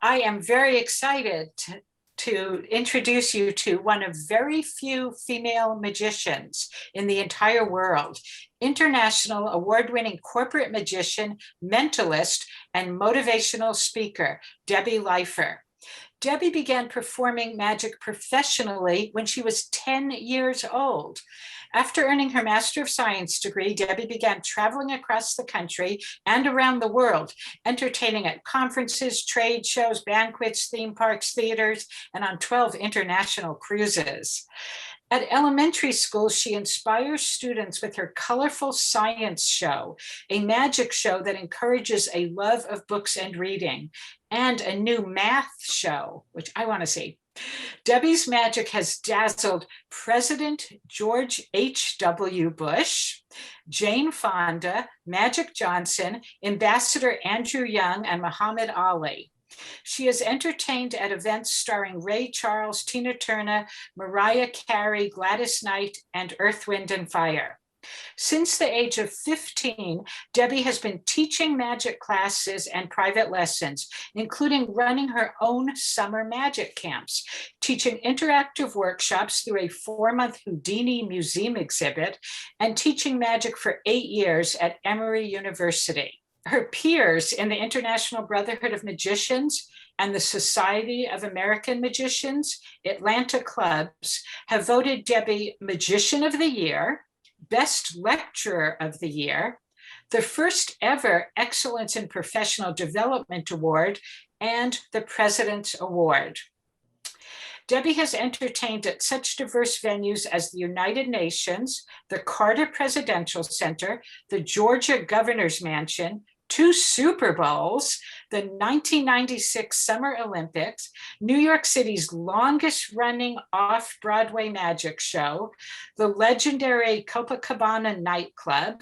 I am very excited to introduce you to one of very few female magicians in the entire world, international award-winning corporate magician, mentalist, and motivational speaker, Debbie Leifer. Debbie began performing magic professionally when she was 10 years old. After earning her Master of Science degree, Debbie began traveling across the country and around the world, entertaining at conferences, trade shows, banquets, theme parks, theaters, and on 12 international cruises. At elementary school, she inspires students with her colorful science show, a magic show that encourages a love of books and reading, and a new math show, which I want to see. Debbie's magic has dazzled President George H.W. Bush, Jane Fonda, Magic Johnson, Ambassador Andrew Young, and Muhammad Ali. She has entertained at events starring Ray Charles, Tina Turner, Mariah Carey, Gladys Knight, and Earth, Wind, and Fire. Since the age of 15, Debbie has been teaching magic classes and private lessons, including running her own summer magic camps, teaching interactive workshops through a 4-month Houdini museum exhibit, and teaching magic for 8 years at Emory University. Her peers in the International Brotherhood of Magicians and the Society of American Magicians, Atlanta clubs, have voted Debbie Magician of the Year, Best Lecturer of the Year, the first ever Excellence in Professional Development Award, and the President's Award. Debbie has entertained at such diverse venues as the United Nations, the Carter Presidential Center, the Georgia Governor's Mansion, 2 Super Bowls, the 1996 Summer Olympics, New York City's longest running off-Broadway magic show, the legendary Copacabana nightclub,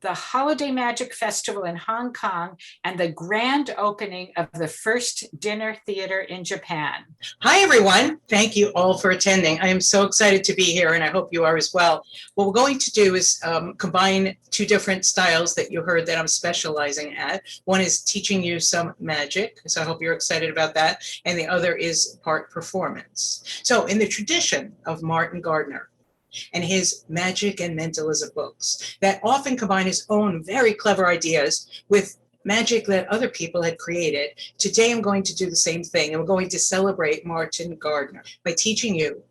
the Holiday Magic Festival in Hong Kong, and the grand opening of the first dinner theater in Japan. Hi, everyone. Thank you all for attending. I am so excited to be here, and I hope you are as well. What we're going to do is combine 2 different styles that you heard that I'm specializing at. One is teaching you some magic, so I hope you're excited about that, and the other is part performance. So in the tradition of Martin Gardner, and his magic and mentalism books that often combine his own very clever ideas with magic that other people had created. Today, I'm going to do the same thing, and we're going to celebrate Martin Gardner by teaching you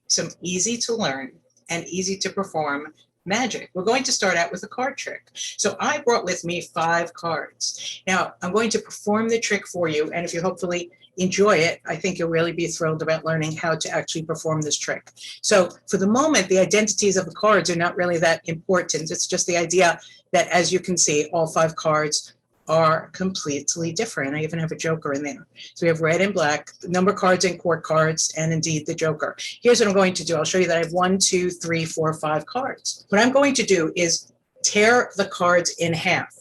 some easy to learn and easy to perform magic. We're going to start out with a card trick. So I brought with me 5 cards. Now, I'm going to perform the trick for you, and if you hopefully enjoy it, I think you'll really be thrilled about learning how to actually perform this trick. So for the moment, the identities of the cards are not really that important. It's just the idea that, as you can see, all 5 cards are completely different. I even have a joker in there. So we have red and black, number cards and court cards, and indeed the joker. Here's what I'm going to do. I'll show you that I have 1, 2, 3, 4, 5 cards. What I'm going to do is tear the cards in half.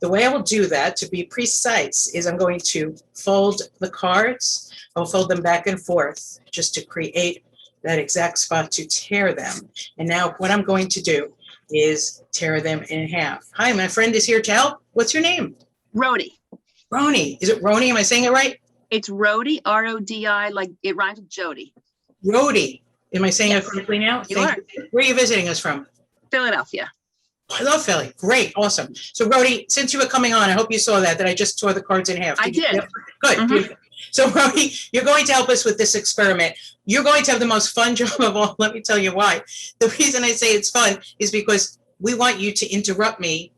The way I will do that, to be precise, is I'm going to fold the cards. I'll fold them back and forth just to create that exact spot to tear them. And now what I'm going to do is tear them in half. Hi, my friend is here to help. What's your name? Rodi. Roni. Is it Roni? Am I saying it right? It's Rodi, R-O-D-I, like it rhymes with Jody. Rodi. Am I saying Yes. it correctly now? You are. Where are you visiting us from? Philadelphia. I love Philly. Great. Awesome. So, Rodi, since you were coming on, I hope you saw that I just tore the cards in half. I did. Good. Mhm. Beautiful. So, Rodi, you're going to help us with this experiment. You're going to have the most fun job of all. Let me tell you why. The reason I say it's fun is because we want you to interrupt me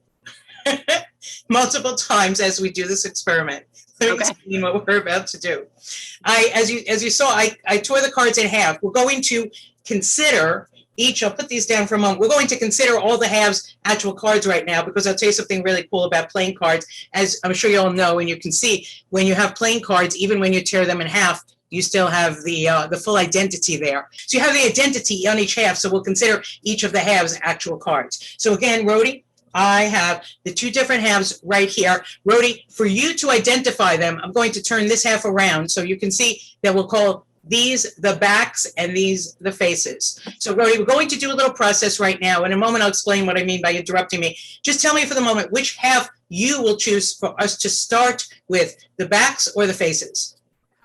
multiple times as we do this experiment. Let me explain what we're about to do. As you saw, I tore the cards in half. We're going to consider each, I'll put these down for a moment. We're going to consider all the halves actual cards right now, because I'll tell you something really cool about playing cards. As I'm sure you all know, and you can see, when you have playing cards, even when you tear them in half, you still have the full identity there. So you have the identity on each half, so we'll consider each of the halves actual cards. So again, Rodi, I have the 2 different halves right here. Rodi, for you to identify them, I'm going to turn this half around so you can see that we'll call these the backs and these the faces. So Rodi, we're going to do a little process right now. In a moment, I'll explain what I mean by interrupting me. Just tell me for the moment which half you will choose for us to start with, the backs or the faces.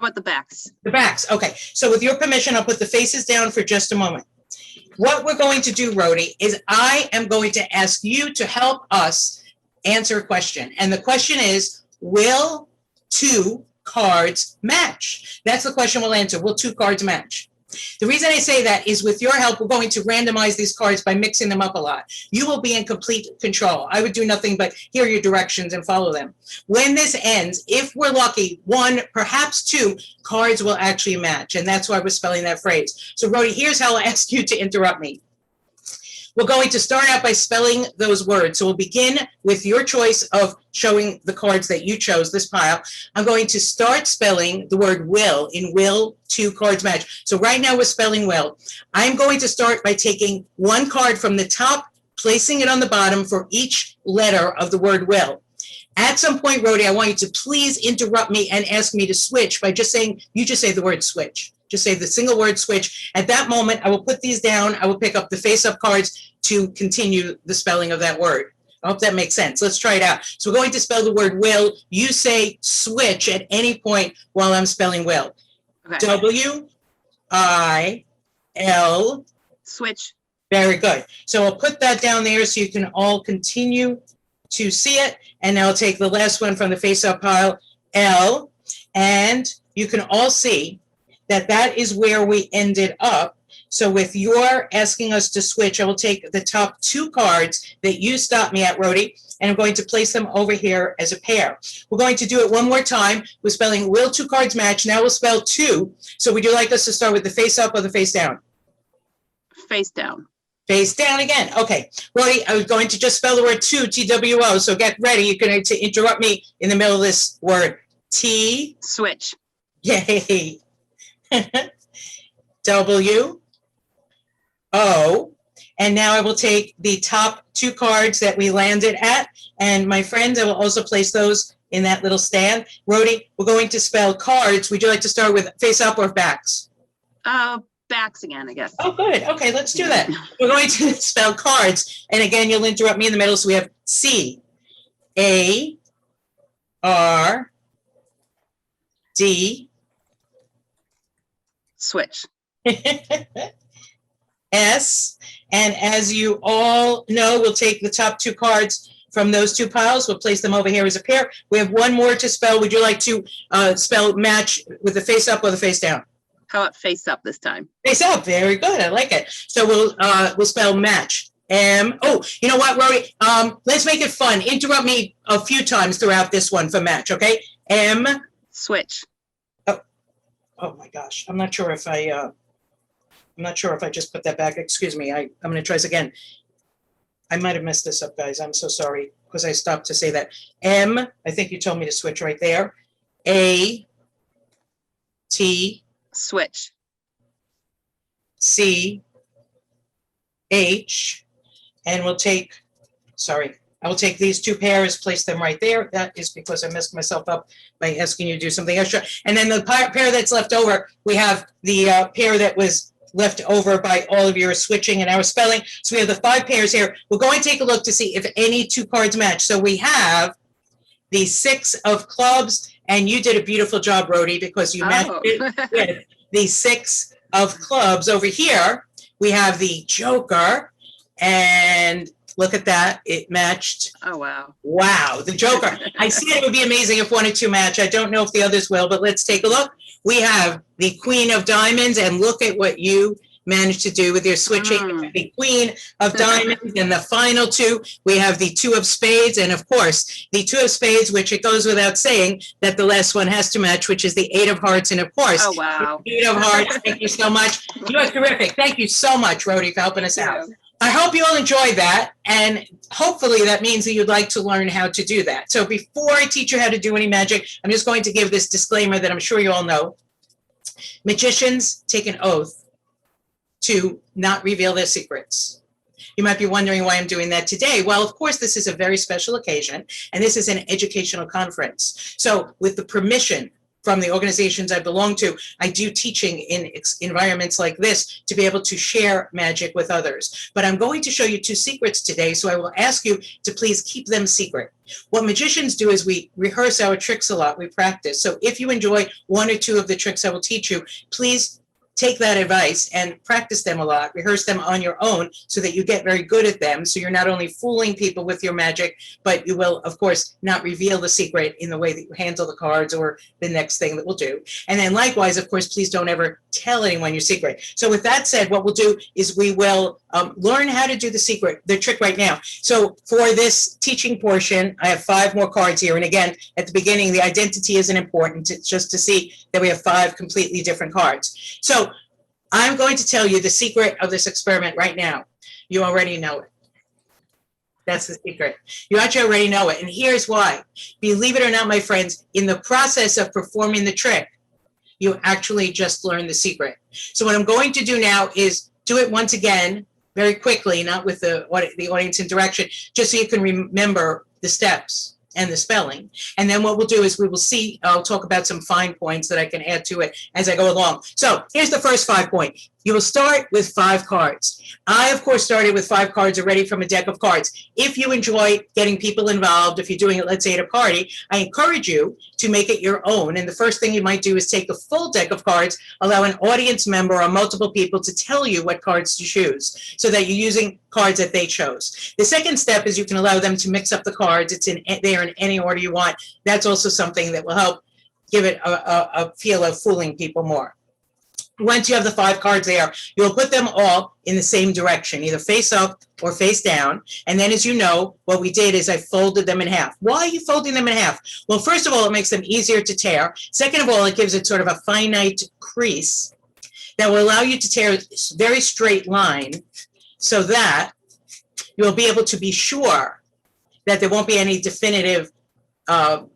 How about the backs? The backs, okay. So with your permission, I'll put the faces down for just a moment. What we're going to do, Rhodey, is I am going to ask you to help us answer a question. And the question is, will 2 cards match? That's the question we'll answer. Will 2 cards match? The reason I say that is with your help, we're going to randomize these cards by mixing them up a lot. You will be in complete control. I would do nothing but hear your directions and follow them. When this ends, if we're lucky, 1, perhaps 2 cards will actually match. And that's why we're spelling that phrase. So, Rhodey, here's how I'll ask you to interrupt me. We're going to start out by spelling those words. So we'll begin with your choice of showing the cards that you chose, this pile. I'm going to start spelling the word will. In will, 2 cards match. So right now we're spelling will. I'm going to start by taking 1 card from the top, placing it on the bottom for each letter of the word will. At some point, Rhodey, I want you to please interrupt me and ask me to switch by just saying, you just say the word switch. Just say the single word switch. At that moment, I will put these down. I will pick up the face-up cards to continue the spelling of that word. I hope that makes sense. Let's try it out. So we're going to spell the word will. You say switch at any point while I'm spelling will. Okay. W-I-L. Switch. Very good. So I'll put that down there so you can all continue to see it. And now I'll take the last one from the face-up pile, L. And you can all see that that is where we ended up. So with your asking us to switch, I will take the top 2 cards that you stopped me at, Rhodey, and I'm going to place them over here as a pair. We're going to do it one more time. We're spelling will 2 cards match. Now we'll spell 2. So would you like us to start with the face up or the face down? Face down. Face down again. Okay. Rhodey, I was going to just spell the word 2, T-W-O. So get ready. You're going to interrupt me in the middle of this word. T. Switch. Yay. W. O. And now I will take the top 2 cards that we landed at. And my friends, I will also place those in that little stand. Rhodey, we're going to spell cards. Would you like to start with face up or backs? Backs again, I guess. Oh, good. Okay, let's do that. We're going to spell cards. And again, you'll interrupt me in the middle. So we have C, A, R, D. Switch. S. And as you all know, we'll take the top 2 cards from those 2 piles. We'll place them over here as a pair. We have one more to spell. Would you like to spell match with the face up or the face down? How about face up this time? Face up. Very good. I like it. So we'll spell match. M. Oh, you know what, Rory? Let's make it fun. Interrupt me a few times throughout this one for match, okay? M. Switch. Oh my gosh. I'm not sure if I just put that back. Excuse me. I'm going to try this again. I might have messed this up, guys. I'm so sorry because I stopped to say that. M. I think you told me to switch right there. A. T. Switch. C. H. And we'll take, sorry, I will take these 2 pairs, place them right there. That is because I messed myself up by asking you to do something extra. And then the pair that's left over, we have the pair that was left over by all of your switching and our spelling. So we have the 5 pairs here. We're going to take a look to see if any 2 cards match. So we have the 6 of clubs, and you did a beautiful job, Rhodey, because you matched it with the 6 of clubs. Over here, we have the Joker, and look at that. It matched. Oh, wow. Wow, the Joker. I said it would be amazing if 1 or 2 match. I don't know if the others will, but let's take a look. We have the Queen of Diamonds, and look at what you managed to do with your switching. The Queen of Diamonds, and the final 2, we have the 2 of Spades, and of course, the 2 of Spades, which it goes without saying that the last one has to match, which is the 8 of Hearts, and of course, oh, wow. the 8 of Hearts. Thank you so much. You are terrific. Thank you so much, Rhodey, for helping us out. I hope you all enjoyed that, and hopefully that means that you'd like to learn how to do that. So before I teach you how to do any magic, I'm just going to give this disclaimer that I'm sure you all know. Magicians take an oath to not reveal their secrets. You might be wondering why I'm doing that today. Well, of course, this is a very special occasion, and this is an educational conference. So with the permission from the organizations I belong to, I do teaching in environments like this to be able to share magic with others. But I'm going to show you 2 secrets today, so I will ask you to please keep them secret. What magicians do is we rehearse our tricks a lot, we practice. So if you enjoy 1 or 2 of the tricks I will teach you, please take that advice and practice them a lot, rehearse them on your own so that you get very good at them. So you're not only fooling people with your magic, but you will, of course, not reveal the secret in the way that you handle the cards or the next thing that we'll do. And then likewise, of course, please don't ever tell anyone your secret. So with that said, what we'll do is we will learn how to do the trick right now. So for this teaching portion, I have 5 more cards here. And again, at the beginning, the identity isn't important. It's just to see that we have 5 completely different cards. So I'm going to tell you the secret of this experiment right now. You already know it. That's the secret. You actually already know it. And here's why. Believe it or not, my friends, in the process of performing the trick, you actually just learned the secret. So what I'm going to do now is do it once again, very quickly, not with the audience interaction, just so you can remember the steps and the spelling. And then what we'll do is we will see, I'll talk about some fine points that I can add to it as I go along. So here's the first 5 point. You will start with 5 cards. I, of course, started with 5 cards already from a deck of cards. If you enjoy getting people involved, if you're doing it, let's say, at a party, I encourage you to make it your own. And the first thing you might do is take a full deck of cards, allow an audience member or multiple people to tell you what cards to choose so that you're using cards that they chose. The second step is you can allow them to mix up the cards. It's there in any order you want. That's also something that will help give it a feel of fooling people more. Once you have the 5 cards there, you'll put them all in the same direction, either face up or face down. And then, as you know, what we did is I folded them in half. Why are you folding them in half? Well, first of all, it makes them easier to tear. Second of all, it gives it sort of a finite crease that will allow you to tear a very straight line so that you'll be able to be sure that there won't be any definitive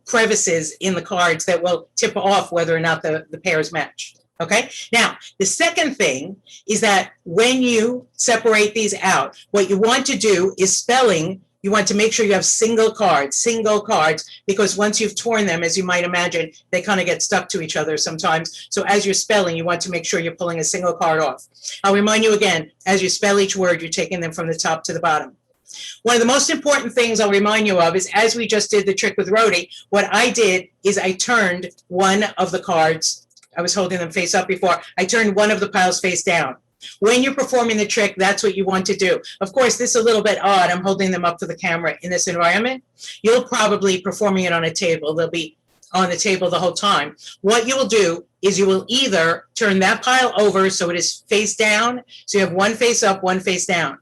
crevices in the cards that will tip off whether or not the pairs match. Okay, now the second thing is that when you separate these out, what you want to do is spelling. You want to make sure you have single cards, because once you've torn them, as you might imagine, they kind of get stuck to each other sometimes. So as you're spelling, you want to make sure you're pulling a single card off. I'll remind you again, as you spell each word, you're taking them from the top to the bottom. One of the most important things I'll remind you of is, as we just did the trick with Rhodey, what I did is I turned one of the cards. I was holding them face up before. I turned one of the piles face down. When you're performing the trick, that's what you want to do. Of course, this is a little bit odd. I'm holding them up to the camera in this environment. You'll probably be performing it on a table. They'll be on the table the whole time. What you will do is you will either turn that pile over so it is face down, so you have one face up, one face down.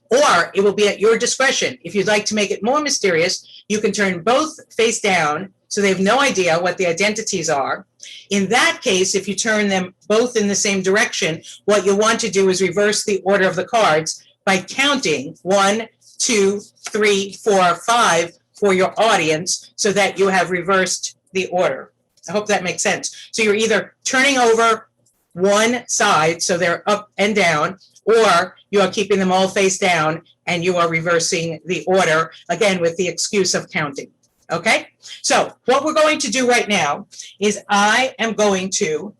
Or it will be at your discretion. If you'd like to make it more mysterious, you can turn both face down so they have no idea what the identities are. In that case, if you turn them both in the same direction, what you want to do is reverse the order of the cards by counting 1, 2, 3, 4, 5 for your audience so that you have reversed the order. I hope that makes sense. So you're either turning over one side so they're up and down, or you are keeping them all face down and you are reversing the order, again, with the excuse of counting. Okay, so what we're going to do right now is I am going to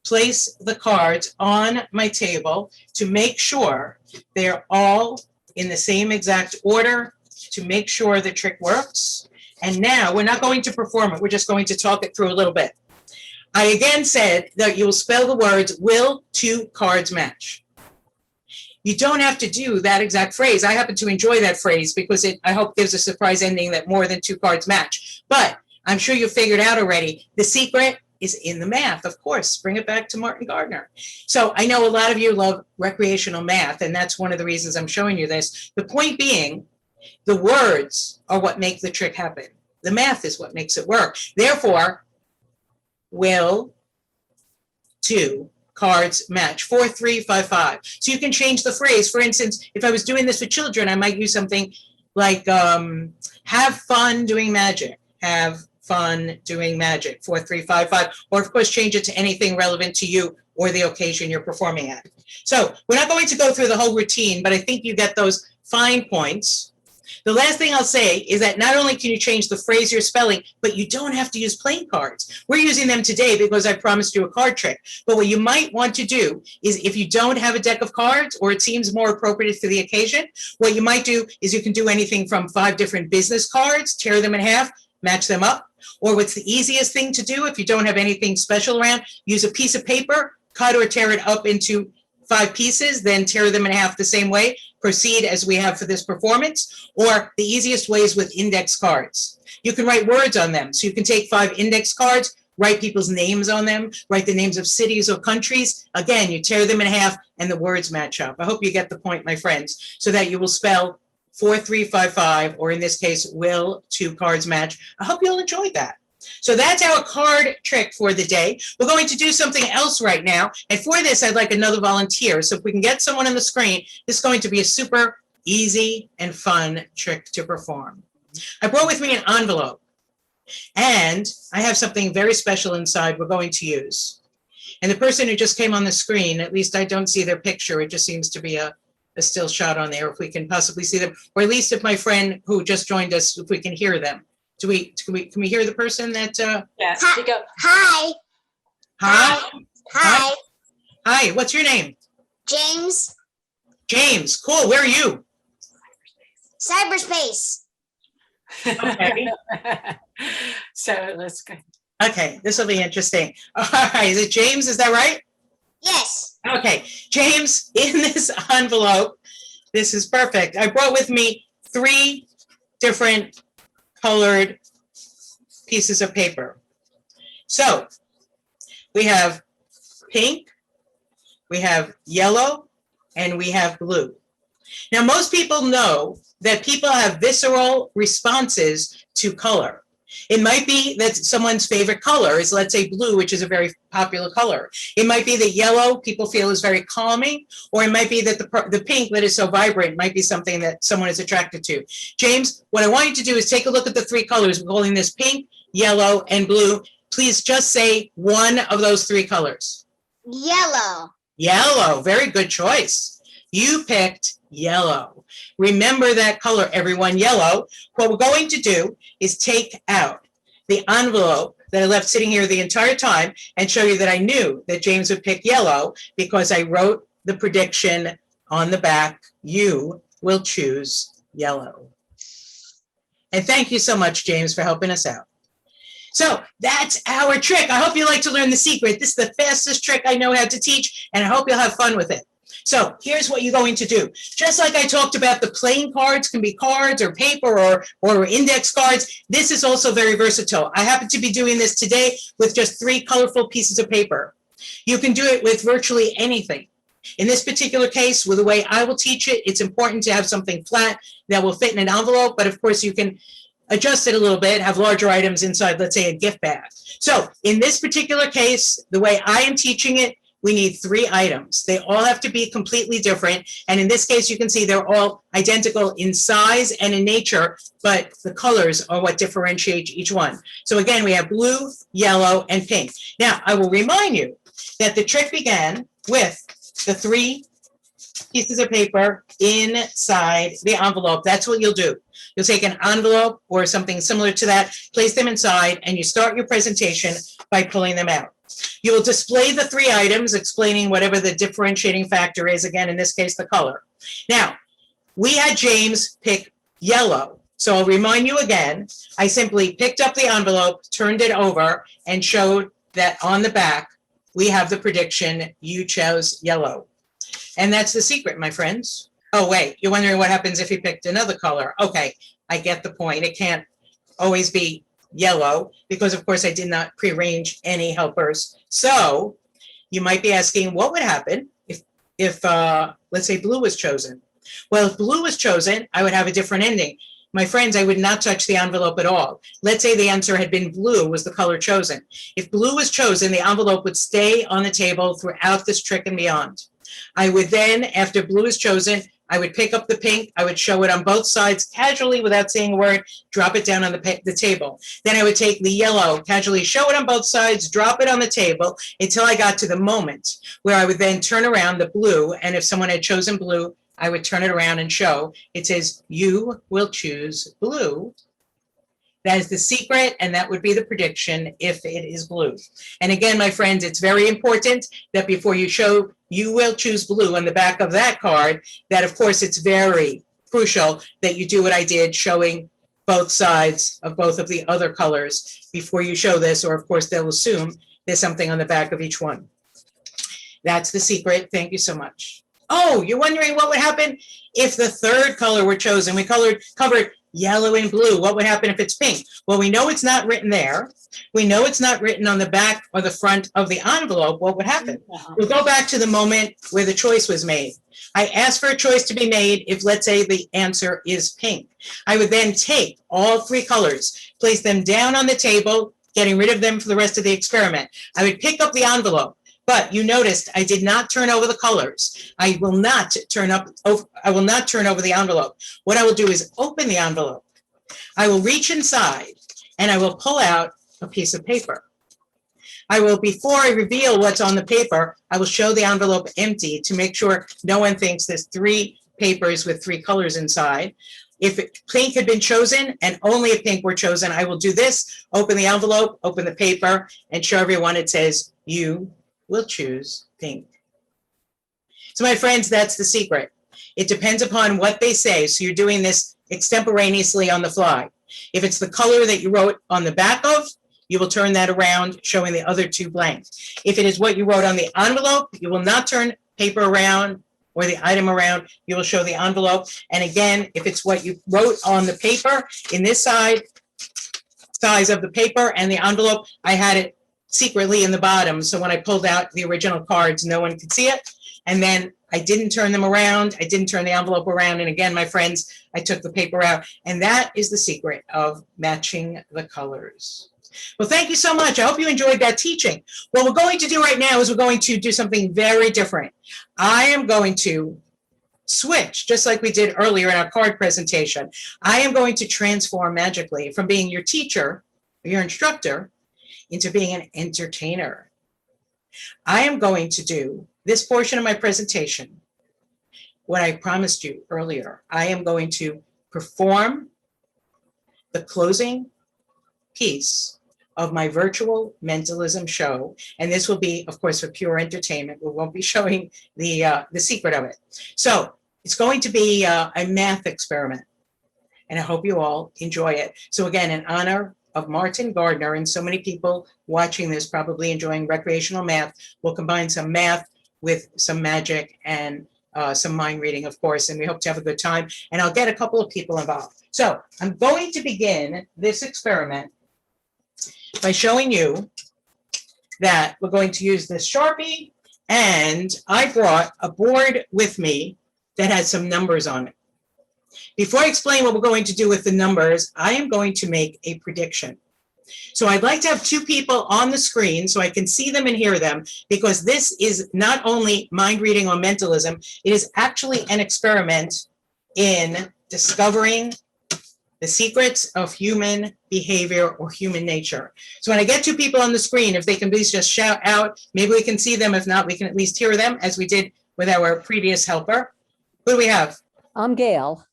place the cards on my table to make sure they're all in the same exact order to make sure the trick works. And now we're not going to perform it. We're just going to talk it through a little bit. I again said that you will spell the words, will 2 cards match? You don't have to do that exact phrase. I happen to enjoy that phrase because it, I hope, gives a surprise ending that more than 2 cards match. But I'm sure you figured out already, the secret is in the math, of course. Bring it back to Martin Gardner. So I know a lot of you love recreational math, and that's one of the reasons I'm showing you this. The point being, the words are what make the trick happen. The math is what makes it work. Therefore, will 2 cards match? 4, 3, 5, 5. So you can change the phrase. For instance, if I was doing this for children, I might use something like have fun doing magic. Have fun doing magic. 4, 3, 5, 5. Or of course, change it to anything relevant to you or the occasion you're performing at. So we're not going to go through the whole routine, but I think you get those fine points. The last thing I'll say is that not only can you change the phrase you're spelling, but you don't have to use playing cards. We're using them today because I promised you a card trick. But what you might want to do is, if you don't have a deck of cards or it seems more appropriate for the occasion, what you might do is you can do anything from 5 different business cards, tear them in half, match them up. Or what's the easiest thing to do if you don't have anything special around, use a piece of paper, cut or tear it up into 5 pieces, then tear them in half the same way. Proceed as we have for this performance. Or the easiest way is with index cards. You can write words on them. So you can take 5 index cards, write people's names on them, write the names of cities or countries. Again, you tear them in half and the words match up. I hope you get the point, my friends, so that you will spell 4355, or in this case, will 2 cards match. I hope you'll enjoy that. So that's our card trick for the day. We're going to do something else right now. And for this, I'd like another volunteer. So if we can get someone on the screen, this is going to be a super easy and fun trick to perform. I brought with me an envelope. And I have something very special inside we're going to use. And the person who just came on the screen, at least I don't see their picture. It just seems to be a still shot on there, if we can possibly see them. Or at least if my friend who just joined us, if we can hear them. Can we hear the person that? Yes. Hi. You go. Hi. Hi. Hi. Hi. What's your name? James. James. Cool. Where are you? Cyberspace. Okay. So let's go. Okay. This will be interesting. All right. Is it James? Is that right? Yes. Okay. James, in this envelope, this is perfect. I brought with me 3 different colored pieces of paper. So we have pink, we have yellow, and we have blue. Now, most people know that people have visceral responses to color. It might be that someone's favorite color is, let's say, blue, which is a very popular color. It might be that yellow people feel is very calming, or it might be that the pink that is so vibrant might be something that someone is attracted to. James, what I want you to do is take a look at the 3 colors. We're calling this pink, yellow, and blue. Please just say one of those 3 colors. Yellow. Yellow. Very good choice. You picked yellow. Remember that color, everyone, yellow. What we're going to do is take out the envelope that I left sitting here the entire time and show you that I knew that James would pick yellow because I wrote the prediction on the back. You will choose yellow. And thank you so much, James, for helping us out. So that's our trick. I hope you like to learn the secret. This is the fastest trick I know how to teach, and I hope you'll have fun with it. So here's what you're going to do. Just like I talked about, the playing cards can be cards or paper or index cards. This is also very versatile. I happen to be doing this today with just 3 colorful pieces of paper. You can do it with virtually anything. In this particular case, with the way I will teach it, it's important to have something flat that will fit in an envelope. But of course, you can adjust it a little bit, have larger items inside, let's say a gift bag. So in this particular case, the way I am teaching it, we need 3 items. They all have to be completely different. And in this case, you can see they're all identical in size and in nature, but the colors are what differentiate each one. So again, we have blue, yellow, and pink. Now, I will remind you that the trick began with the 3 pieces of paper inside the envelope. That's what you'll do. You'll take an envelope or something similar to that, place them inside, and you start your presentation by pulling them out. You will display the 3 items, explaining whatever the differentiating factor is, again, in this case, the color. Now, we had James pick yellow. So I'll remind you again, I simply picked up the envelope, turned it over, and showed that on the back, we have the prediction, you chose yellow. And that's the secret, my friends. Oh, wait, you're wondering what happens if you picked another color. Okay, I get the point. It can't always be yellow because, of course, I did not prearrange any helpers. So you might be asking, what would happen if let's say, blue was chosen? Well, if blue was chosen, I would have a different ending. My friends, I would not touch the envelope at all. Let's say the answer had been blue was the color chosen. If blue was chosen, the envelope would stay on the table throughout this trick and beyond. I would then, after blue is chosen, I would pick up the pink, I would show it on both sides casually without saying a word, drop it down on the table. Then I would take the yellow, casually show it on both sides, drop it on the table until I got to the moment where I would then turn around the blue, and if someone had chosen blue, I would turn it around and show. It says, you will choose blue. That is the secret, and that would be the prediction if it is blue. And again, my friends, it's very important that before you show you will choose blue on the back of that card, that of course it's very crucial that you do what I did, showing both sides of both of the other colors before you show this, or of course they'll assume there's something on the back of each one. That's the secret. Thank you so much. Oh, you're wondering what would happen if the third color were chosen. We covered yellow and blue. What would happen if it's pink? Well, we know it's not written there. We know it's not written on the back or the front of the envelope. What would happen? We'll go back to the moment where the choice was made. I asked for a choice to be made if, let's say, the answer is pink. I would then take all three colors, place them down on the table, getting rid of them for the rest of the experiment. I would pick up the envelope. But you noticed I did not turn over the colors. I will not turn over the envelope. What I will do is open the envelope. I will reach inside and I will pull out a piece of paper. I will, before I reveal what's on the paper, I will show the envelope empty to make sure no one thinks there's three papers with three colors inside. If pink had been chosen and only if pink were chosen, I will do this, open the envelope, open the paper, and show everyone it says, you will choose pink. So my friends, that's the secret. It depends upon what they say. So you're doing this extemporaneously on the fly. If it's the color that you wrote on the back of, you will turn that around, showing the other two blank. If it is what you wrote on the envelope, you will not turn paper around or the item around. You will show the envelope. And again, if it's what you wrote on the paper, in this size of the paper and the envelope, I had it secretly in the bottom. So when I pulled out the original cards, no one could see it. And then I didn't turn them around. I didn't turn the envelope around. And again, my friends, I took the paper out. And that is the secret of matching the colors. Well, thank you so much. I hope you enjoyed that teaching. What we're going to do right now is we're going to do something very different. I am going to switch, just like we did earlier in our card presentation. I am going to transform magically from being your teacher, or your instructor, into being an entertainer. I am going to do this portion of my presentation, what I promised you earlier. I am going to perform the closing piece of my virtual mentalism show. And this will be, of course, for pure entertainment. We won't be showing the secret of it. So it's going to be a math experiment. And I hope you all enjoy it. So again, in honor of Martin Gardner, and so many people watching this probably enjoying recreational math, we'll combine some math with some magic and some mind reading, of course, and we hope to have a good time. And I'll get a couple of people involved. So I'm going to begin this experiment by showing you that we're going to use this Sharpie, and I brought a board with me that has some numbers on it. Before I explain what we're going to do with the numbers, I am going to make a prediction. So I'd like to have two people on the screen so I can see them and hear them, because this is not only mind reading or mentalism, it is actually an experiment in discovering the secrets of human behavior or human nature. So when I get two people on the screen, if they can please just shout out, maybe we can see them. If not, we can at least hear them, as we did with our previous helper. Who do we have? I'm Gail.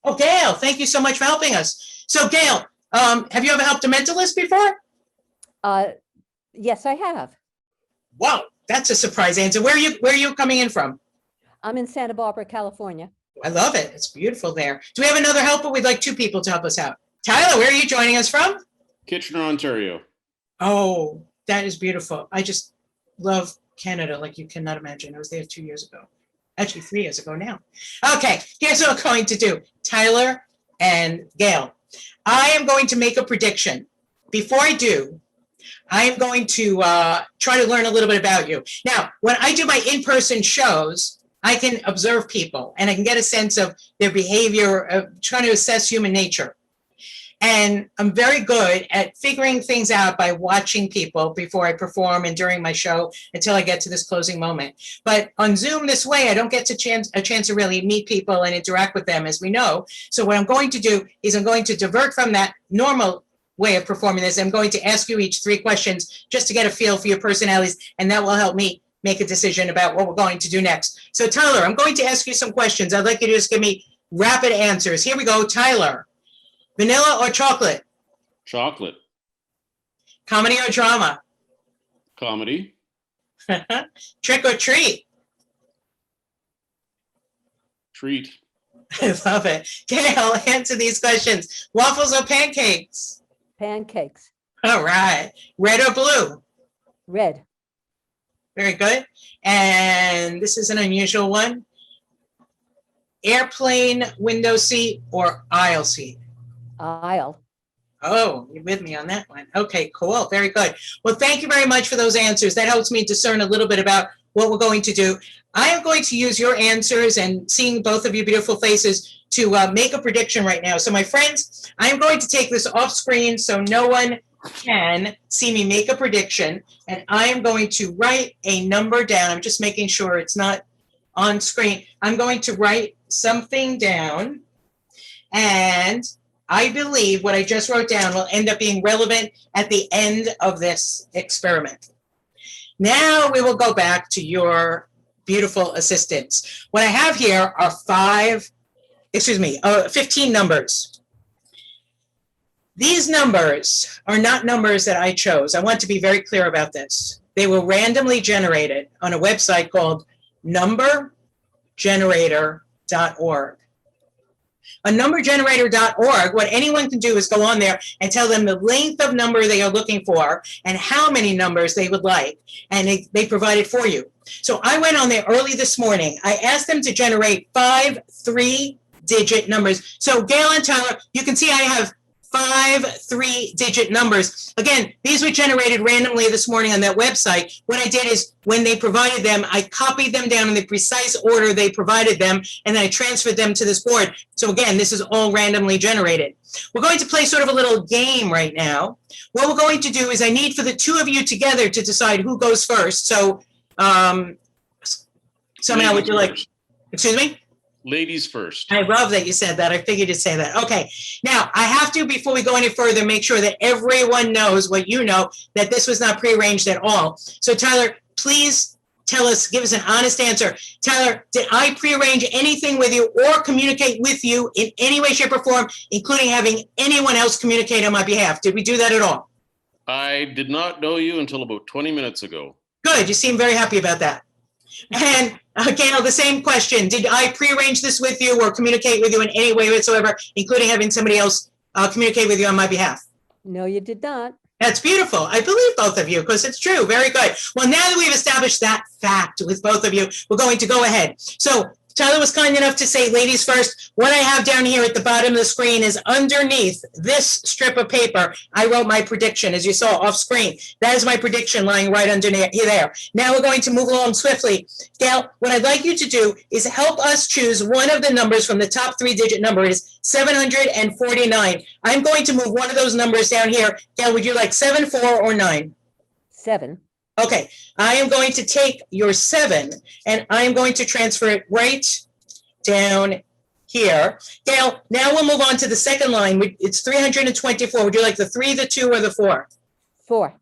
Oh, Gail, thank you so much for helping us. So Gail, have you ever helped a mentalist before? Yes, I have. Wow, that's a surprise answer. Where are you coming in from? I'm in Santa Barbara, California. I love it. It's beautiful there. Do we have another helper? We'd like two people to help us out. Tyler, where are you joining us from? Kitchener, Ontario. Oh, that is beautiful. I just love Canada like you cannot imagine. I was there 2 years ago. Actually, 3 years ago now. Okay, here's what I'm going to do. Tyler and Gail, I am going to make a prediction. Before I do, I am going to try to learn a little bit about you. Now, when I do my in-person shows, I can observe people and I can get a sense of their behavior, trying to assess human nature. And I'm very good at figuring things out by watching people before I perform and during my show until I get to this closing moment. But on Zoom this way, I don't get a chance to really meet people and interact with them, as we know. So what I'm going to do is I'm going to divert from that normal way of performing this. I'm going to ask you each 3 questions just to get a feel for your personalities, and that will help me make a decision about what we're going to do next. So Tyler, I'm going to ask you some questions. I'd like you to just give me rapid answers. Here we go, Tyler. Vanilla or chocolate? Chocolate. Comedy or drama? Comedy. Trick or treat? Treat. I love it. Gail, answer these questions. Waffles or pancakes? Pancakes. All right. Red or blue? Red. Very good. And this is an unusual one. Airplane window seat or aisle seat? Aisle. Oh, you're with me on that one. Okay, cool. Very good. Well, thank you very much for those answers. That helps me discern a little bit about what we're going to do. I am going to use your answers and seeing both of your beautiful faces to make a prediction right now. So my friends, I am going to take this off screen so no one can see me make a prediction. And I am going to write a number down. I'm just making sure it's not on screen. I'm going to write something down. And I believe what I just wrote down will end up being relevant at the end of this experiment. Now we will go back to your beautiful assistants. What I have here are 15 numbers. These numbers are not numbers that I chose. I want to be very clear about this. They were randomly generated on a website called numbergenerator.org. A numbergenerator.org, what anyone can do is go on there and tell them the length of number they are looking for and how many numbers they would like, and they provide it for you. So I went on there early this morning. I asked them to generate 5 3-digit numbers. So Gail and Tyler, you can see I have 5 3-digit numbers. Again, these were generated randomly this morning on that website. What I did is when they provided them, I copied them down in the precise order they provided them, and then I transferred them to this board. So again, this is all randomly generated. We're going to play sort of a little game right now. What we're going to do is I need for the two of you together to decide who goes first. So somehow would you like, excuse me? Ladies first. I love that you said that. I figured you'd say that. Okay. Now, I have to, before we go any further, make sure that everyone knows what you know, that this was not prearranged at all. So, Tyler, please tell us, give us an honest answer. Tyler, did I prearrange anything with you or communicate with you in any way, shape, or form, including having anyone else communicate on my behalf? Did we do that at all? I did not know you until about 20 minutes ago. Good. You seem very happy about that. And Gail, the same question. Did I prearrange this with you or communicate with you in any way whatsoever, including having somebody else communicate with you on my behalf? No, you did not. That's beautiful. I believe both of you because it's true. Very good. Well, now that we've established that fact with both of you, we're going to go ahead. So Tyler was kind enough to say ladies first. What I have down here at the bottom of the screen is underneath this strip of paper, I wrote my prediction, as you saw off screen. That is my prediction lying right underneath there. Now we're going to move along swiftly. Gail, what I'd like you to do is help us choose one of the numbers from the top 3-digit number. It is 749. I'm going to move one of those numbers down here. Gail, would you like 7, 4, or 9? 7. Okay, I am going to take your 7 and I am going to transfer it right down here. Gail, now we'll move on to the second line. It's 324. Would you like the 3, the 2, or the 4? 4.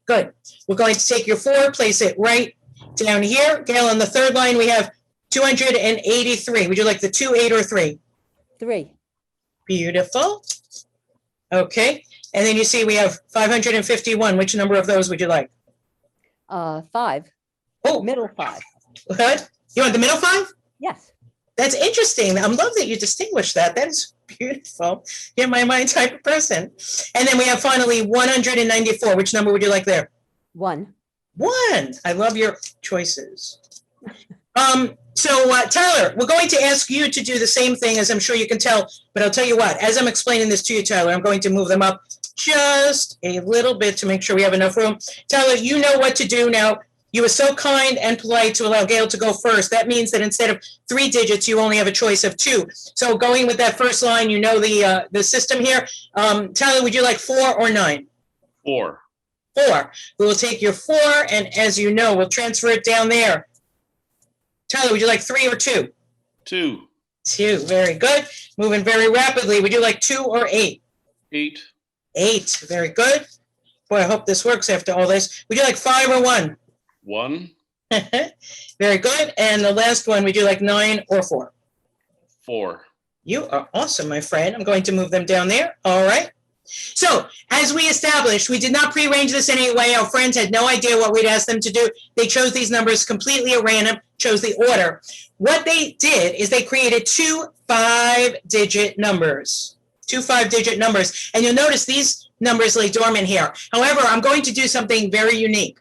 Good. We're going to take your 4, place it right down here. Gail, on the third line, we have 283. Would you like the 2, 8, or 3? 3. Beautiful. Okay, and then you see we have 551. Which number of those would you like? 5. Oh, Middle 5. good. You want the middle 5? Yes. That's interesting. I love that you distinguish that. That is beautiful. You're my type of person. And then we have finally 194. Which number would you like there? 1. 1. I love your choices. So Tyler, we're going to ask you to do the same thing, as I'm sure you can tell, but I'll tell you what, as I'm explaining this to you, Tyler, I'm going to move them up just a little bit to make sure we have enough room. Tyler, you know what to do now. You were so kind and polite to allow Gail to go first. That means that instead of 3 digits, you only have a choice of 2. So going with that first line, you know the system here. Tyler, would you like 4 or 9? 4. 4. We will take your 4, and as you know, we'll transfer it down there. Tyler, would you like 3 or 2? 2. 2. Very good. Moving very rapidly. Would you like 2 or 8? 8. 8. Very good. Boy, I hope this works after all this. Would you like 5 or 1? 1. Very good. And the last one, would you like 9 or 4? 4. You are awesome, my friend. I'm going to move them down there. All right. So as we established, we did not prearrange this in any way. Our friends had no idea what we'd asked them to do. They chose these numbers completely at random, chose the order. What they did is they created 2 5-digit numbers, 2 5-digit numbers. And you'll notice these numbers lay dormant here. However, I'm going to do something very unique.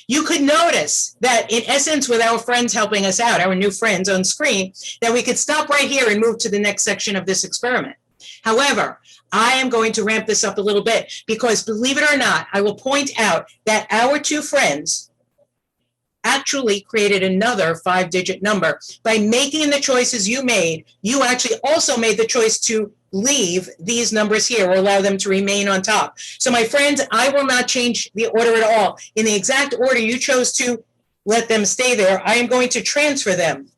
You could notice that in essence, with our friends helping us out, our new friends on screen, that we could stop right here and move to the next section of this experiment. However, I am going to ramp this up a little bit because, believe it or not, I will point out that our 2 friends actually created another 5-digit number. By making the choices you made, you actually also made the choice to leave these numbers here or allow them to remain on top. So my friends, I will not change the order at all. In the exact order you chose to let them stay there, I am going to transfer them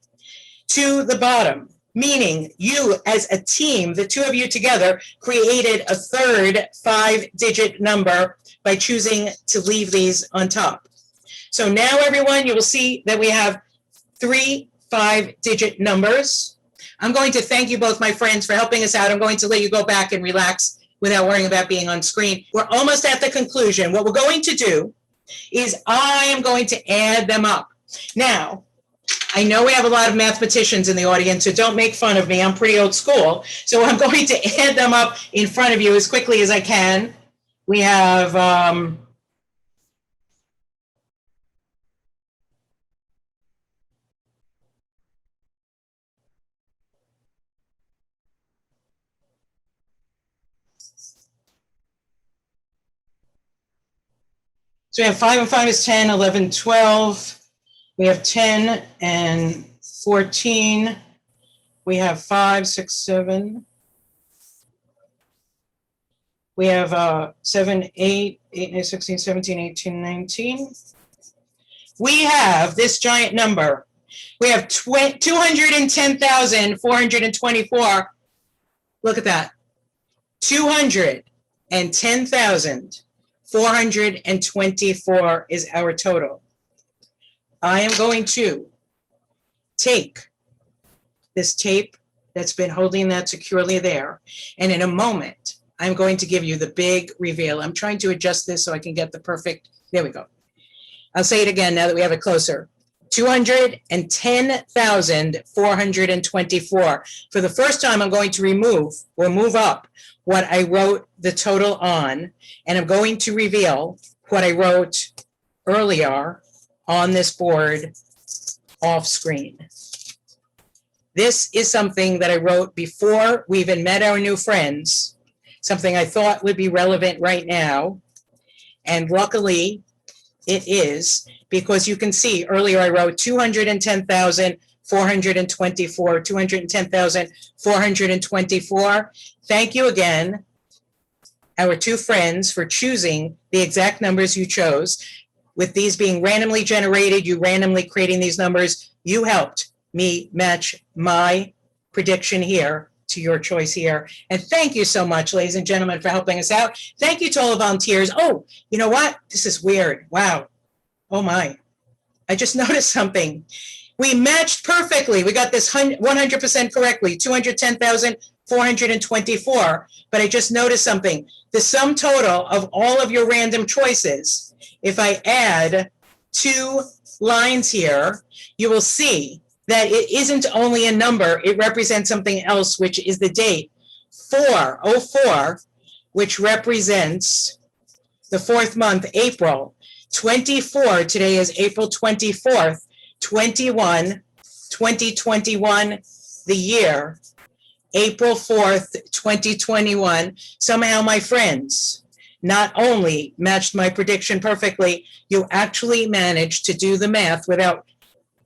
to the bottom, meaning you as a team, the 2 of you together, created a third 5-digit number by choosing to leave these on top. So now, everyone, you will see that we have 3 5-digit numbers. I'm going to thank you both, my friends, for helping us out. I'm going to let you go back and relax without worrying about being on screen. We're almost at the conclusion. What we're going to do is I am going to add them up. Now, I know we have a lot of mathematicians in the audience, so don't make fun of me. I'm pretty old school. So I'm going to add them up in front of you as quickly as I can. We have... So we have 5 and 5 is 10, 11, 12. We have 10 and 14. We have 5, 6, 7. We have 7, 8, 8, 16, 17, 18, 19. We have this giant number. We have 210,424. Look at that. 210,424 is our total. I am going to take this tape that's been holding that securely there, and in a moment, I'm going to give you the big reveal. I'm trying to adjust this so I can get the perfect, there we go. I'll say it again now that we have it closer. 210,424. For the first time, I'm going to remove or move up what I wrote the total on, and I'm going to reveal what I wrote earlier on this board off screen. This is something that I wrote before we even met our new friends, something I thought would be relevant right now. And luckily it is, because you can see earlier I wrote 210,424, 210,424. Thank you again, our 2 friends, for choosing the exact numbers you chose. With these being randomly generated, you randomly creating these numbers, you helped me match my prediction here to your choice here. And thank you so much, ladies and gentlemen, for helping us out. Thank you to all the volunteers. Oh, you know what? This is weird. Wow. Oh my. I just noticed something. We matched perfectly. We got this 100% correctly, 210,424. But I just noticed something. The sum total of all of your random choices, if I add 2 lines here, you will see that it isn't only a number, it represents something else, which is the date, 4/04, which represents the 4th month, April. 24, today is April 24th, 2021, the year, April 4th, 2021. Somehow, my friends, not only matched my prediction perfectly, you actually managed to do the math without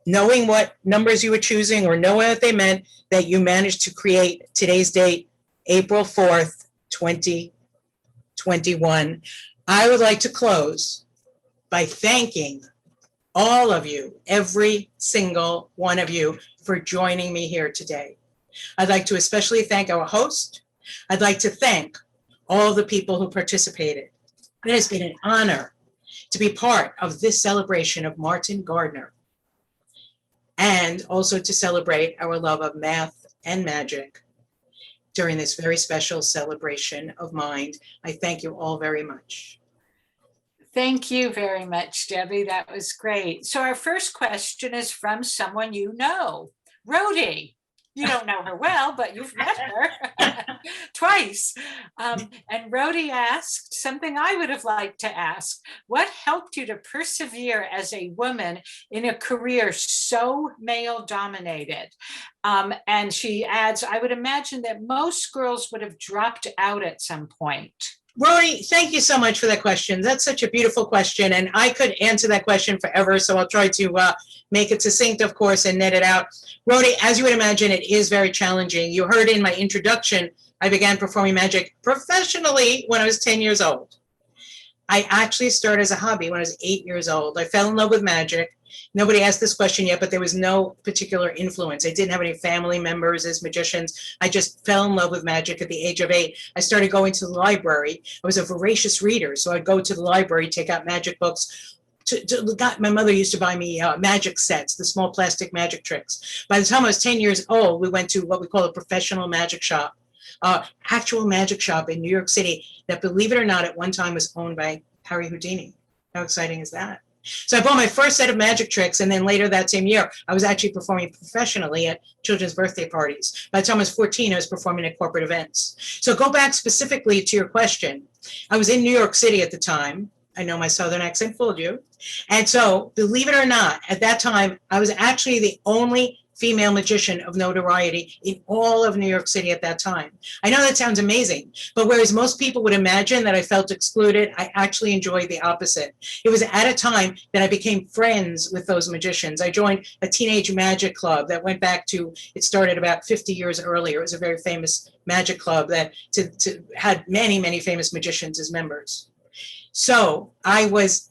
knowing what numbers you were choosing or knowing what they meant, that you managed to create today's date, April 4th, 2021. I would like to close by thanking all of you, every single one of you, for joining me here today. I'd like to especially thank our host. I'd like to thank all the people who participated. It has been an honor to be part of this celebration of Martin Gardner, and also to celebrate our love of math and magic during this very special celebration of mind. I thank you all very much. Thank you very much, Debbie. That was great. So our first question is from someone you know, Rhody. You don't know her well, but you've met her twice. And Rhody asked something I would have liked to ask. What helped you to persevere as a woman in a career so male dominated? And she adds, I would imagine that most girls would have dropped out at some point. Rhody, thank you so much for that question. That's such a beautiful question, and I could answer that question forever, so I'll try to make it succinct, of course, and net it out. Rhody, as you would imagine, it is very challenging. You heard in my introduction, I began performing magic professionally when I was 10 years old. I actually started as a hobby when I was 8 years old. I fell in love with magic. Nobody asked this question yet, but there was no particular influence. I didn't have any family members as magicians. I just fell in love with magic at the age of 8. I started going to the library. I was a voracious reader, so I'd go to the library, take out magic books. My mother used to buy me magic sets, the small plastic magic tricks. By the time I was 10 years old, we went to what we call a professional magic shop, actual magic shop in New York City that, believe it or not, at one time was owned by Harry Houdini. How exciting is that? So I bought my first set of magic tricks, and then later that same year, I was actually performing professionally at children's birthday parties. By the time I was 14, I was performing at corporate events. So go back specifically to your question. I was in New York City at the time. I know my Southern accent fooled you. And so, believe it or not, at that time, I was actually the only female magician of notoriety in all of New York City at that time. I know that sounds amazing, but whereas most people would imagine that I felt excluded, I actually enjoyed the opposite. It was at a time that I became friends with those magicians. I joined a teenage magic club that went back to, it started about 50 years earlier. It was a very famous magic club that had many, many famous magicians as members. So I was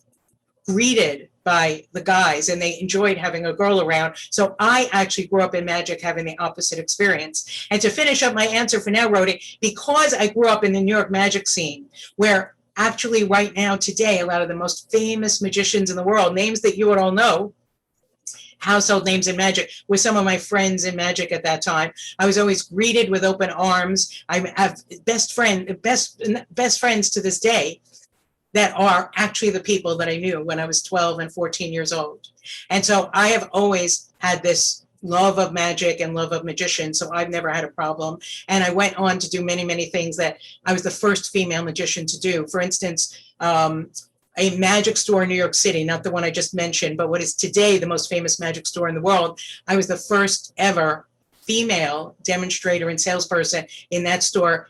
greeted by the guys, and they enjoyed having a girl around. So I actually grew up in magic, having the opposite experience. And to finish up my answer for now, Rhody, because I grew up in the New York magic scene, where actually right now today, a lot of the most famous magicians in the world, names that you would all know, household names in magic, were some of my friends in magic at that time. I was always greeted with open arms. I have best friends to this day that are actually the people that I knew when I was 12 and 14 years old. And so I have always had this love of magic and love of magicians, so I've never had a problem. And I went on to do many, many things that I was the first female magician to do. For instance, a magic store in New York City, not the one I just mentioned, but what is today the most famous magic store in the world. I was the first ever female demonstrator and salesperson in that store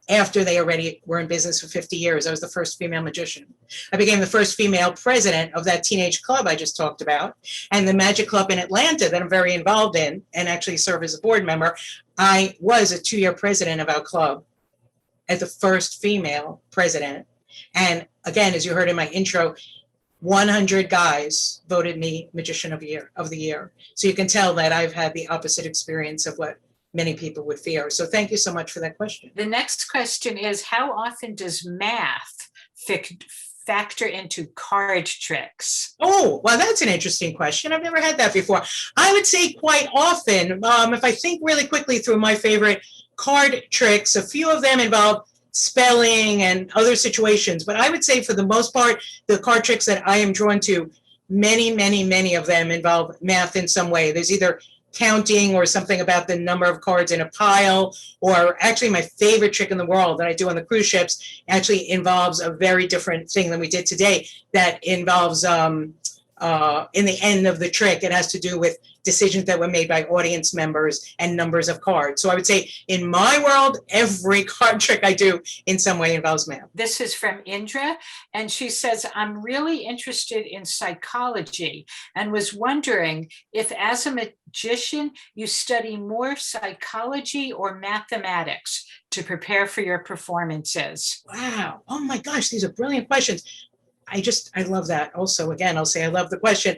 after they already were in business for 50 years. I was the first female magician. I became the first female president of that teenage club I just talked about. And the magic club in Atlanta that I'm very involved in and actually serve as a board member, I was a 2-year president of our club as the first female president. And again, as you heard in my intro, 100 guys voted me Magician of the Year. So you can tell that I've had the opposite experience of what many people would fear. So thank you so much for that question. The next question is, how often does math factor into card tricks? Oh, well, that's an interesting question. I've never had that before. I would say quite often. If I think really quickly through my favorite card tricks, a few of them involve spelling and other situations. But I would say for the most part, the card tricks that I am drawn to, many, many, many of them involve math in some way. There's either counting or something about the number of cards in a pile, or actually my favorite trick in the world that I do on the cruise ships actually involves a very different thing than we did today. That involves in the end of the trick, it has to do with decisions that were made by audience members and numbers of cards. So I would say in my world, every card trick I do in some way involves math. This is from Indra, and she says, I'm really interested in psychology and was wondering if as a magician, you study more psychology or mathematics to prepare for your performances. Wow. Oh my gosh, these are brilliant questions. I love that. Also, again, I'll say I love the question.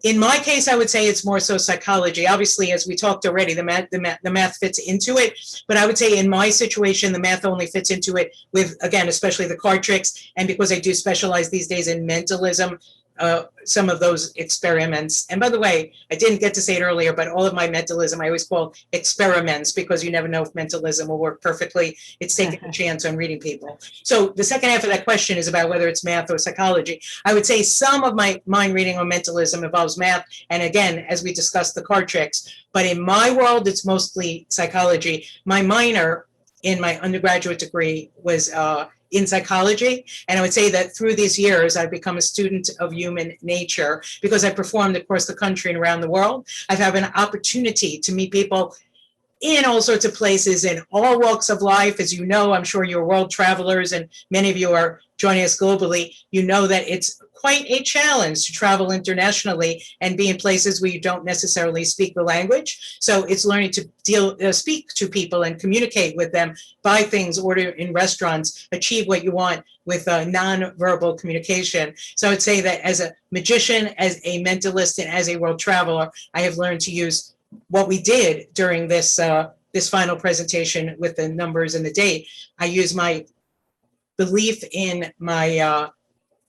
In my case, I would say it's more so psychology. Obviously, as we talked already, the math fits into it. But I would say in my situation, the math only fits into it with, again, especially the card tricks. And because I do specialize these days in mentalism, some of those experiments. And by the way, I didn't get to say it earlier, but all of my mentalism, I always call experiments because you never know if mentalism will work perfectly. It's taking a chance on reading people. So the second half of that question is about whether it's math or psychology. I would say some of my mind reading or mentalism involves math. And again, as we discussed, the card tricks. But in my world, it's mostly psychology. My minor in my undergraduate degree was in psychology. And I would say that through these years, I've become a student of human nature because I performed across the country and around the world. I've had an opportunity to meet people in all sorts of places, in all walks of life. As you know, I'm sure you're world travelers and many of you are joining us globally. You know that it's quite a challenge to travel internationally and be in places where you don't necessarily speak the language. So it's learning to speak to people and communicate with them, buy things, order in restaurants, achieve what you want with non-verbal communication. So I would say that as a magician, as a mentalist, and as a world traveler, I have learned to use what we did during this this final presentation with the numbers and the date. I use my belief in my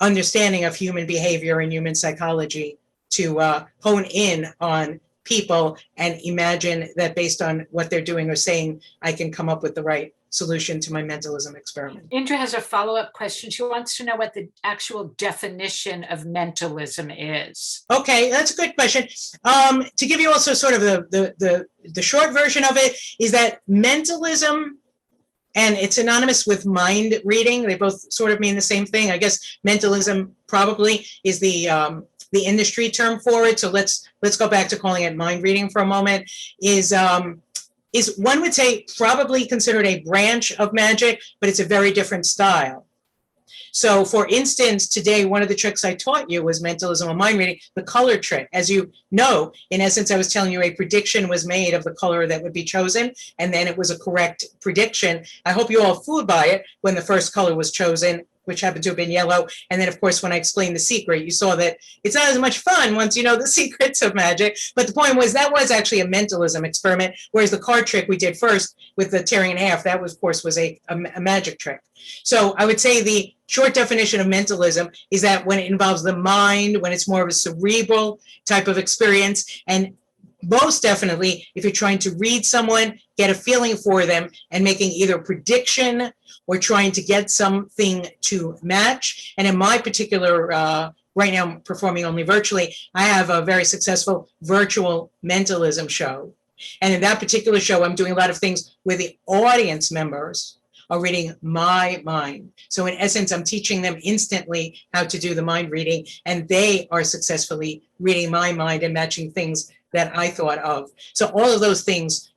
understanding of human behavior and human psychology to hone in on people and imagine that based on what they're doing or saying, I can come up with the right solution to my mentalism experiment. Indra has a follow-up question. She wants to know what the actual definition of mentalism is. Okay, that's a good question. To give you also sort of the short version of it is that mentalism, and it's synonymous with mind reading. They both sort of mean the same thing. I guess mentalism probably is the industry term for it. So let's go back to calling it mind reading for a moment. Is one would say probably considered a branch of magic, but it's a very different style. So for instance, today, one of the tricks I taught you was mentalism or mind reading, the color trick. As you know, in essence, I was telling you a prediction was made of the color that would be chosen, and then it was a correct prediction. I hope you all fooled by it when the first color was chosen, which happened to have been yellow. And then, of course, when I explained the secret, you saw that it's not as much fun once you know the secrets of magic. But the point was that was actually a mentalism experiment, whereas the card trick we did first with the tearing in half, that was, of course, was a magic trick. So I would say the short definition of mentalism is that when it involves the mind, when it's more of a cerebral type of experience, and most definitely, if you're trying to read someone, get a feeling for them, and making either a prediction or trying to get something to match. And in my particular, right now I'm performing only virtually, I have a very successful virtual mentalism show. And in that particular show, I'm doing a lot of things where the audience members are reading my mind. So in essence, I'm teaching them instantly how to do the mind reading, and they are successfully reading my mind and matching things that I thought of. So all of those things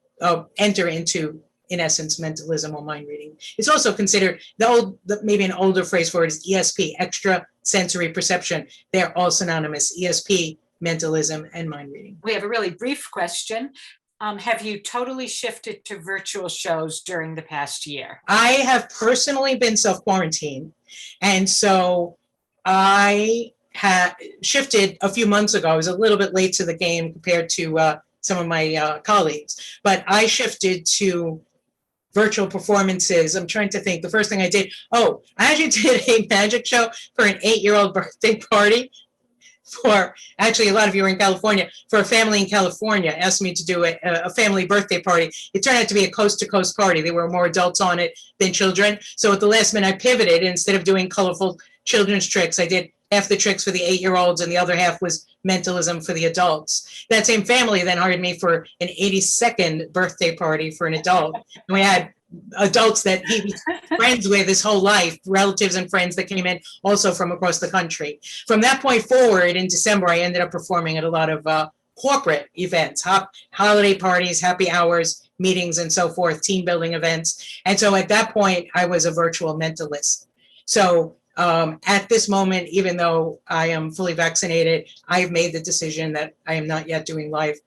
enter into, in essence, mentalism or mind reading. It's also considered maybe an older phrase for it is ESP, extra sensory perception. They're all synonymous, ESP, mentalism, and mind reading. We have a really brief question. Have you totally shifted to virtual shows during the past year? I have personally been self-quarantined. And so I had shifted a few months ago. I was a little bit late to the game compared to some of my colleagues, but I shifted to virtual performances. I'm trying to think. The first thing I did, I actually did a magic show for an 8-year-old birthday party. For actually, a lot of you are in California, for a family in California asked me to do a family birthday party. It turned out to be a coast-to-coast party. There were more adults on it than children. So at the last minute, I pivoted. Instead of doing colorful children's tricks, I did half the tricks for the 8-year-olds and the other half was mentalism for the adults. That same family then hired me for an 82nd birthday party for an adult. And we had adults that he was friends with his whole life, relatives and friends that came in also from across the country. From that point forward, in December, I ended up performing at a lot of corporate events, holiday parties, happy hours, meetings, and so forth, team building events. And so at that point, I was a virtual mentalist. So at this moment, even though I am fully vaccinated, I've made the decision that I am not yet doing live.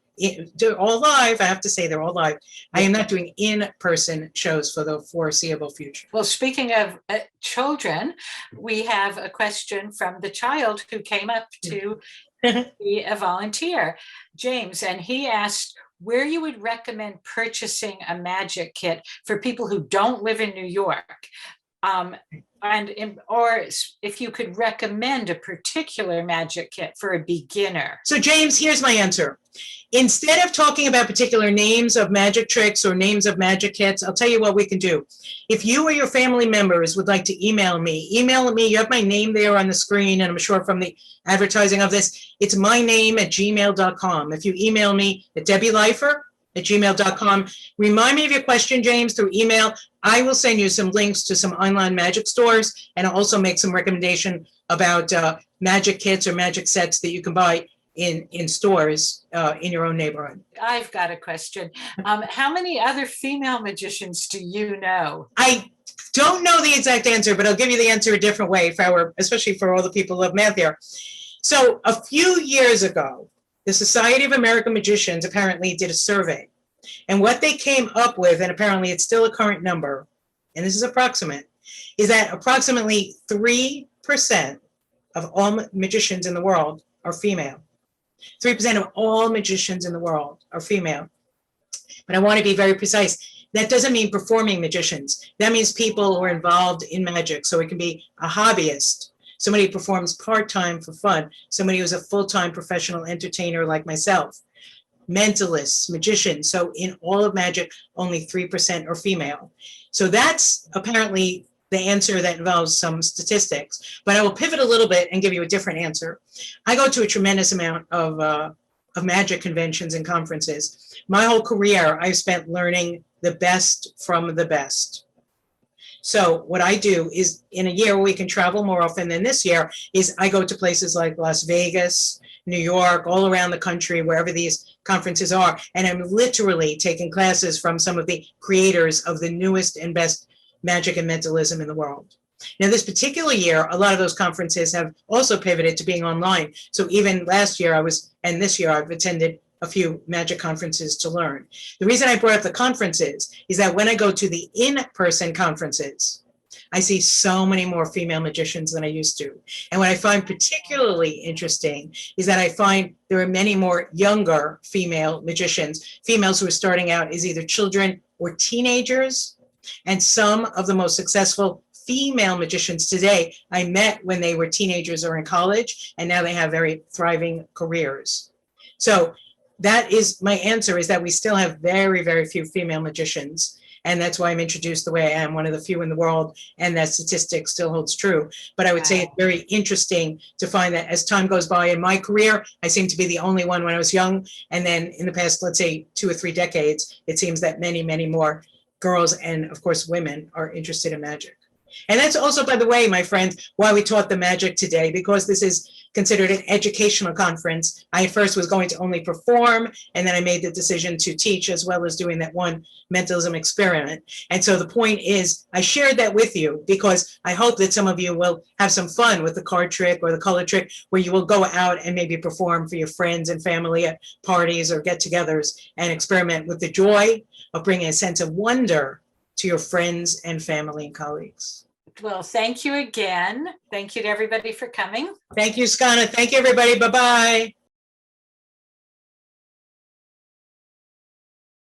They're all live. I have to say they're all live. I am not doing in-person shows for the foreseeable future. Well, speaking of children, we have a question from the child who came up to be a volunteer, James, and he asked where you would recommend purchasing a magic kit for people who don't live in New York. Or if you could recommend a particular magic kit for a beginner. So James, here's my answer. Instead of talking about particular names of magic tricks or names of magic kits, I'll tell you what we can do. If you or your family members would like to email me. You have my name there on the screen, and I'm sure from the advertising of this, it's my name at gmail.com. If you email me at debbieleifer@gmail.com, remind me of your question, James, through email. I will send you some links to some online magic stores, and I'll also make some recommendation about magic kits or magic sets that you can buy in stores in your own neighborhood. I've got a question. How many other female magicians do you know? I don't know the exact answer, but I'll give you the answer a different way, especially for all the people who love math here. So a few years ago, the Society of American Magicians apparently did a survey. And what they came up with, and apparently it's still a current number, and this is approximate, is that approximately 3% of all magicians in the world are female. 3% of all magicians in the world are female. But I want to be very precise. That doesn't mean performing magicians. That means people who are involved in magic. So it can be a hobbyist, somebody who performs part-time for fun, somebody who's a full-time professional entertainer like myself, mentalists, magicians. So in all of magic, only 3% are female. So that's apparently the answer that involves some statistics. But I will pivot a little bit and give you a different answer. I go to a tremendous amount of magic conventions and conferences. My whole career, I've spent learning the best from the best. So what I do is, in a year we can travel more often than this year, is I go to places like Las Vegas, New York, all around the country, wherever these conferences are. And I'm literally taking classes from some of the creators of the newest and best magic and mentalism in the world. Now, this particular year, a lot of those conferences have also pivoted to being online. So even last year and this year, I've attended a few magic conferences to learn. The reason I brought up the conferences is that when I go to the in-person conferences, I see so many more female magicians than I used to. And what I find particularly interesting is that I find there are many more younger female magicians, females who are starting out as either children or teenagers. And some of the most successful female magicians today, I met when they were teenagers or in college, and now they have very thriving careers. So that is my answer, is that we still have very, very few female magicians. And that's why I'm introduced the way I am, one of the few in the world, and that statistic still holds true. But I would say it's very interesting to find that as time goes by in my career, I seem to be the only one when I was young. And then in the past, let's say 2 or 3 decades, it seems that many, many more girls and, of course, women are interested in magic. And that's also, by the way, my friends, why we taught the magic today, because this is considered an educational conference. I first was going to only perform, and then I made the decision to teach, as well as doing that one mentalism experiment. And so the point is, I shared that with you because I hope that some of you will have some fun with the card trick or the color trick, where you will go out and maybe perform for your friends and family at parties or get-togethers and experiment with the joy of bringing a sense of wonder to your friends and family and colleagues. Well, thank you again. Thank you to everybody for coming. Thank you, Skana. Thank you, everybody. Bye-bye.